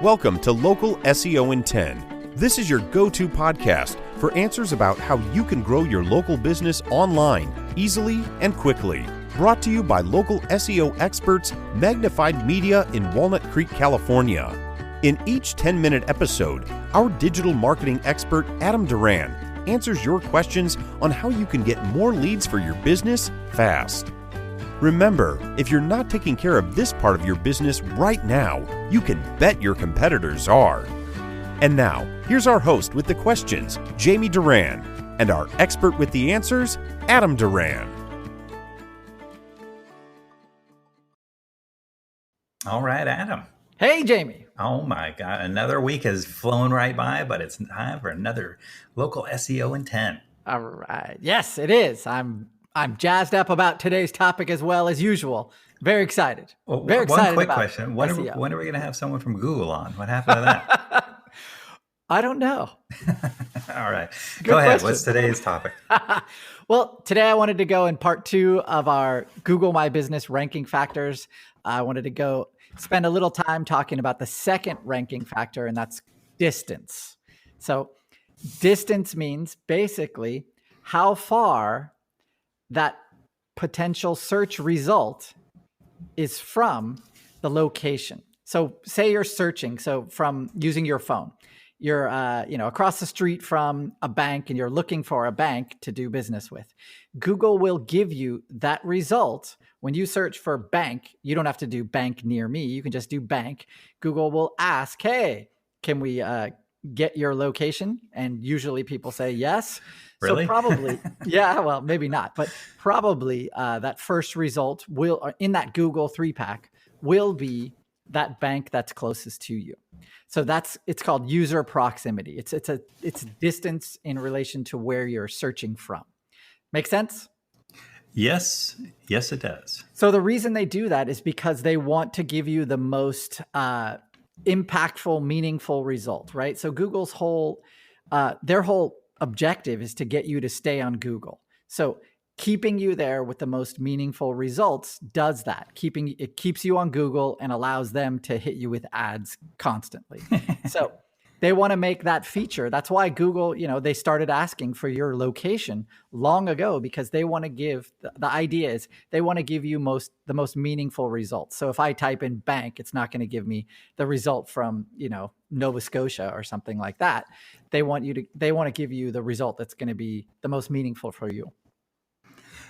Welcome to Local SEO in 10. This is your go-to podcast for answers about how you can grow your local business online easily and quickly. Brought to you by local SEO experts Magnified Media in Walnut Creek, California. In each 10-minute episode, our digital marketing expert Adam Duran answers your questions on how you can get more leads for your business fast. Remember, if you're not taking care of this part of your business right now, you can bet your competitors are. And now, here's our host with the questions, Jamie Duran, and our expert with the answers, Adam Duran. All right, Adam. Hey, Jamie. Oh my God, another week has flown right by, but it's time for another Local SEO in 10. All right. Yes, it is. I'm jazzed up about today's topic as well as usual. Very excited. Well, Very excited. One quick question. When are we going to have someone from Google on? What happened to that? I don't know. All right. Good Go ahead. question. What's today's topic? Well, today I wanted to go in part 2 of our Google My Business ranking factors. I wanted to go spend a little time talking about the second ranking factor, and that's distance. So distance means basically how far that potential search result is from the location. So say you're searching, so from using your phone, you're across the street from a bank and you're looking for a bank to do business with. Google will give you that result. When you search for bank, you don't have to do bank near me. You can just do bank. Google will ask, hey, can we get your location? And usually people say yes. Really? So probably, yeah, well, maybe not, but probably that first result will, in that Google 3-pack, will be that bank that's closest to you. So it's called user proximity. It's distance in relation to where you're searching from. Make sense? Yes, it does. So the reason they do that is because they want to give you the most impactful, meaningful result, right? So Google's their whole objective is to get you to stay on Google. So keeping you there with the most meaningful results does that. It keeps you on Google and allows them to hit you with ads constantly. So they want to make that feature. That's why Google, they started asking for your location long ago, because they want to give, the idea is they want to give you the most meaningful results. So if I type in bank, it's not going to give me the result from, Nova Scotia or something like that. They want to give you the result that's going to be the most meaningful for you.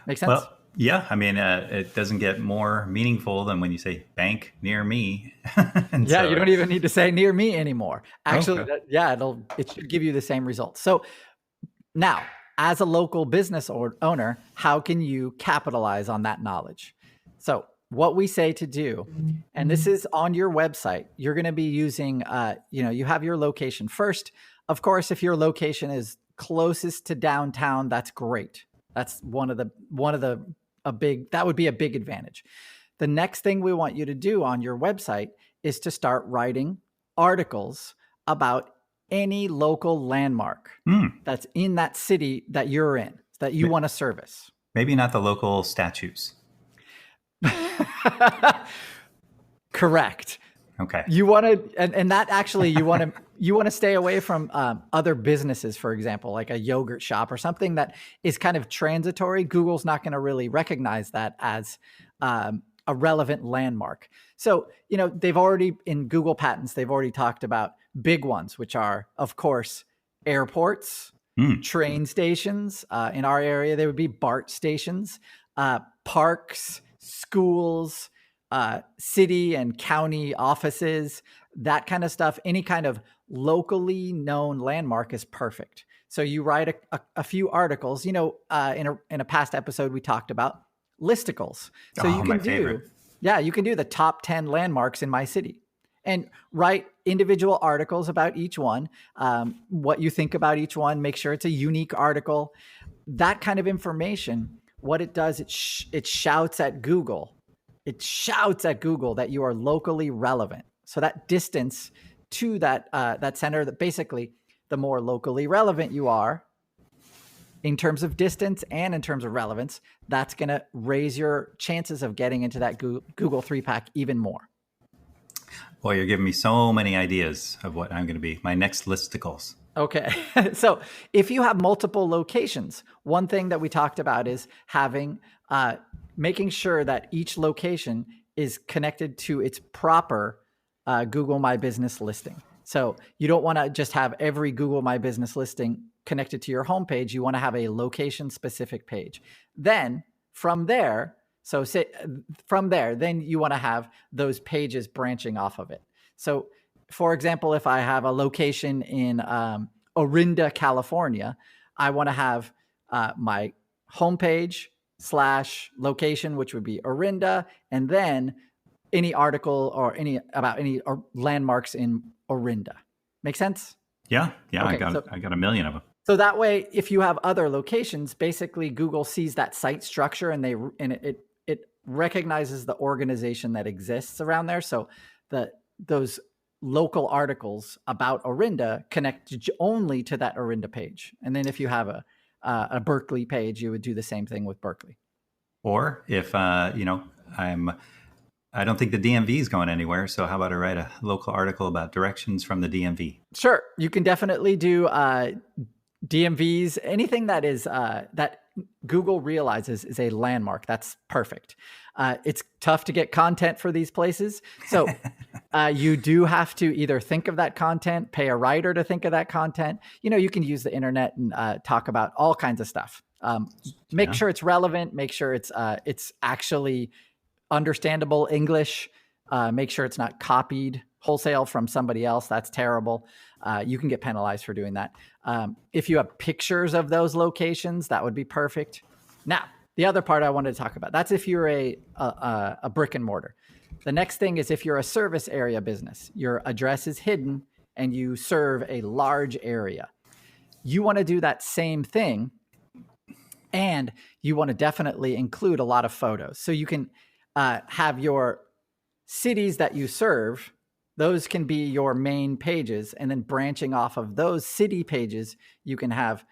Make sense? Well, yeah. I mean, it doesn't get more meaningful than when you say bank near me. You don't even need to say near me anymore. Actually, okay. It should give you the same results. So now, as a local business owner, how can you capitalize on that knowledge? So what we say to do, and this is on your website, you're going to be using, you have your location first. Of course, if your location is closest to downtown, that's great. That's that would be a big advantage. The next thing we want you to do on your website is to start writing articles about any local landmark that's in that city that you're in, that you want to service. Maybe not the local statues. Correct. Okay. You want to, and that actually you want to stay away from other businesses, for example, like a yogurt shop or something that is kind of transitory. Google's not going to really recognize that as a relevant landmark. So, they've already, in Google patents, they've already talked about big ones, which are, of course, airports, train stations. In our area, they would be BART stations, parks, schools, city and county offices, that kind of stuff. Any kind of locally known landmark is perfect. So you write a few articles. In a past episode, we talked about listicles. So you can do the top 10 landmarks in my city and write individual articles about each one, what you think about each one, make sure it's a unique article. That kind of information, what it does, it shouts at Google. It shouts at Google that you are locally relevant. So that distance to that center, that basically the more locally relevant you are in terms of distance and in terms of relevance, that's going to raise your chances of getting into that Google 3-pack even more. Boy, you're giving me so many ideas of what I'm going to be. My next listicles. Okay. So if you have multiple locations, one thing that we talked about is having, making sure that each location is connected to its proper Google My Business listing. So you don't want to just have every Google My Business listing connected to your homepage. You want to have a location specific page. Then from there, then you want to have those pages branching off of it. So for example, if I have a location in Orinda, California, I want to have my homepage / location, which would be Orinda, and then any article or any landmarks in Orinda. Make sense? Yeah. Okay, I got a million of them. So that way, if you have other locations, basically Google sees that site structure and it recognizes the organization that exists around there. So those local articles about Orinda connect only to that Orinda page. And then if you have a Berkeley page, you would do the same thing with Berkeley. Or if, I don't think the DMV is going anywhere. So how about I write a local article about directions from the DMV? Sure. You can definitely do DMVs, anything that is that Google realizes is a landmark. That's perfect. It's tough to get content for these places. So you do have to either think of that content, pay a writer to think of that content. You can use the internet and talk about all kinds of stuff. Make sure it's relevant. Make sure it's actually understandable English. Make sure it's not copied wholesale from somebody else. That's terrible. You can get penalized for doing that. If you have pictures of those locations, that would be perfect. Now, the other part I wanted to talk about, that's if you're a brick and mortar. The next thing is if you're a service area business, your address is hidden and you serve a large area. You want to do that same thing, and you want to definitely include a lot of photos. So you can have your cities that you serve. Those can be your main pages, and then branching off of those city pages, you can have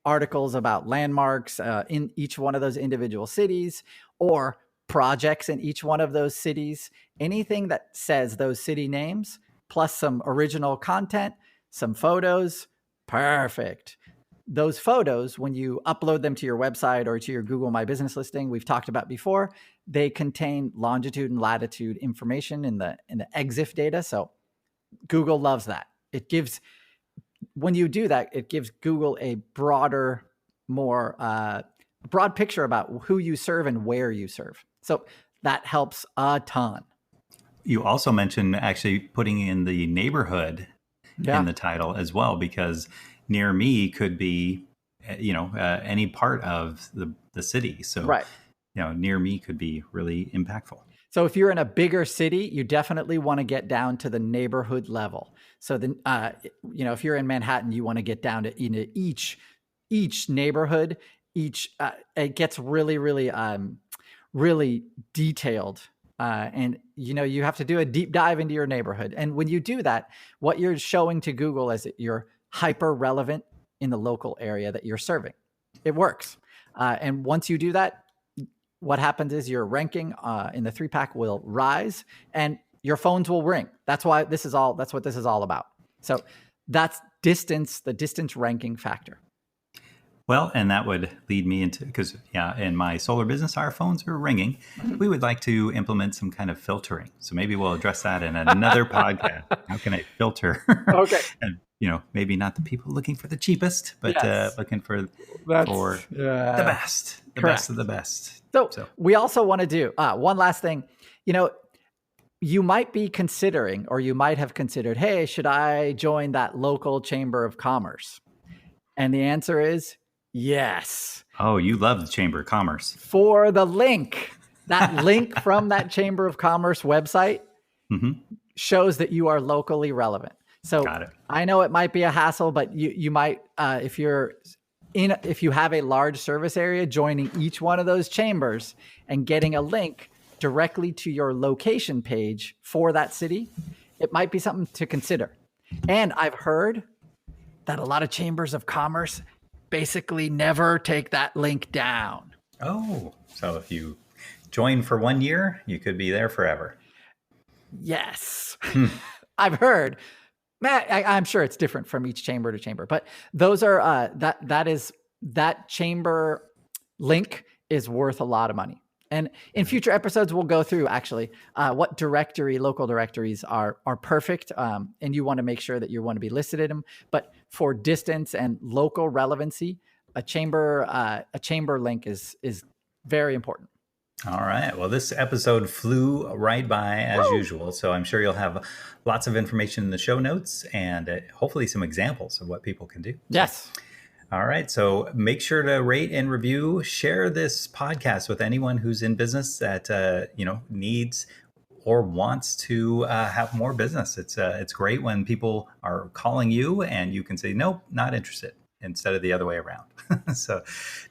articles about landmarks in each one of those individual cities, or projects in each one of those cities. Anything that says those city names, plus some original content, some photos, perfect. Those photos, when you upload them to your website or to your Google My Business listing, we've talked about before, they contain longitude and latitude information in the EXIF data. So Google loves that. When you do that, it gives Google a broader, more broad picture about who you serve and where you serve. So that helps a ton. You also mentioned actually putting in the neighborhood in the title as well, because near me could be, any part of the city. So, right. Near me could be really impactful. So if you're in a bigger city, you definitely want to get down to the neighborhood level. So then, if you're in Manhattan, you want to get down to each neighborhood. It gets really, really, really detailed. And you have to do a deep dive into your neighborhood. And when you do that, what you're showing to Google is that you're hyper relevant in the local area that you're serving. It works. And once you do that, what happens is your ranking in the 3-pack will rise and your phones will ring. That's what this is all about. So that's the distance ranking factor. Well, and that would lead me into, because in my solar business, our phones are ringing. We would like to implement some kind of filtering. So maybe we'll address that in another podcast. How can I filter? Okay. And, maybe not the people looking for the cheapest, but looking for the best, best of the best. So we also want to do one last thing. You might be considering, or you might have considered, hey, should I join that local chamber of commerce? And the answer is yes. Oh, you love the Chamber of Commerce. For the link. That link from that Chamber of Commerce website shows that you are locally relevant. So got it. I know it might be a hassle, but you might, if you have a large service area, joining each one of those chambers and getting a link directly to your location page for that city, it might be something to consider. And I've heard that a lot of chambers of commerce basically never take that link down. Oh, so if you join for 1 year, you could be there forever. Yes. I've heard. Matt, I'm sure it's different from each chamber to chamber, but those are that chamber link is worth a lot of money. And in future episodes, we'll go through actually what local directories are perfect, and you want to make sure that you want to be listed in them. But for distance and local relevancy, a chamber link is very important. All right. Well, this episode flew right by as usual. So I'm sure you'll have lots of information in the show notes and hopefully some examples of what people can do. Yes. All right. So make sure to rate and review, share this podcast with anyone who's in business that, needs or wants to have more business. It's great when people are calling you and you can say, nope, not interested, instead of the other way around. So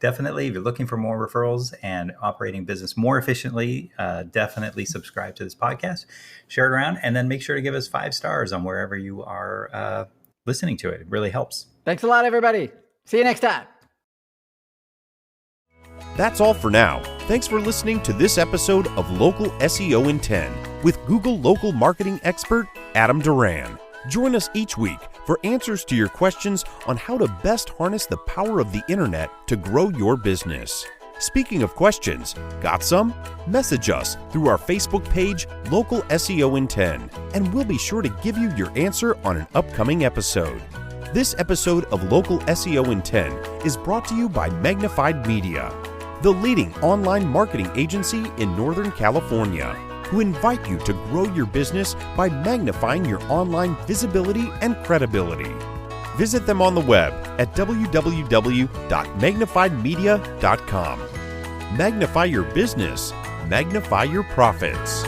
definitely, if you're looking for more referrals and operating business more efficiently, definitely subscribe to this podcast, share it around, and then make sure to give us 5 stars on wherever you are listening to it. It really helps. Thanks a lot, everybody. See you next time. That's all for now. Thanks for listening to this episode of Local SEO in 10 with Google local marketing expert Adam Duran. Join us each week for answers to your questions on how to best harness the power of the internet to grow your business. Speaking of questions, got some? Message us through our Facebook page, Local SEO in 10, and we'll be sure to give you your answer on an upcoming episode. This episode of Local SEO in 10 is brought to you by Magnified Media, the leading online marketing agency in Northern California, who invite you to grow your business by magnifying your online visibility and credibility. Visit them on the web at www.magnifiedmedia.com. Magnify your business, magnify your profits.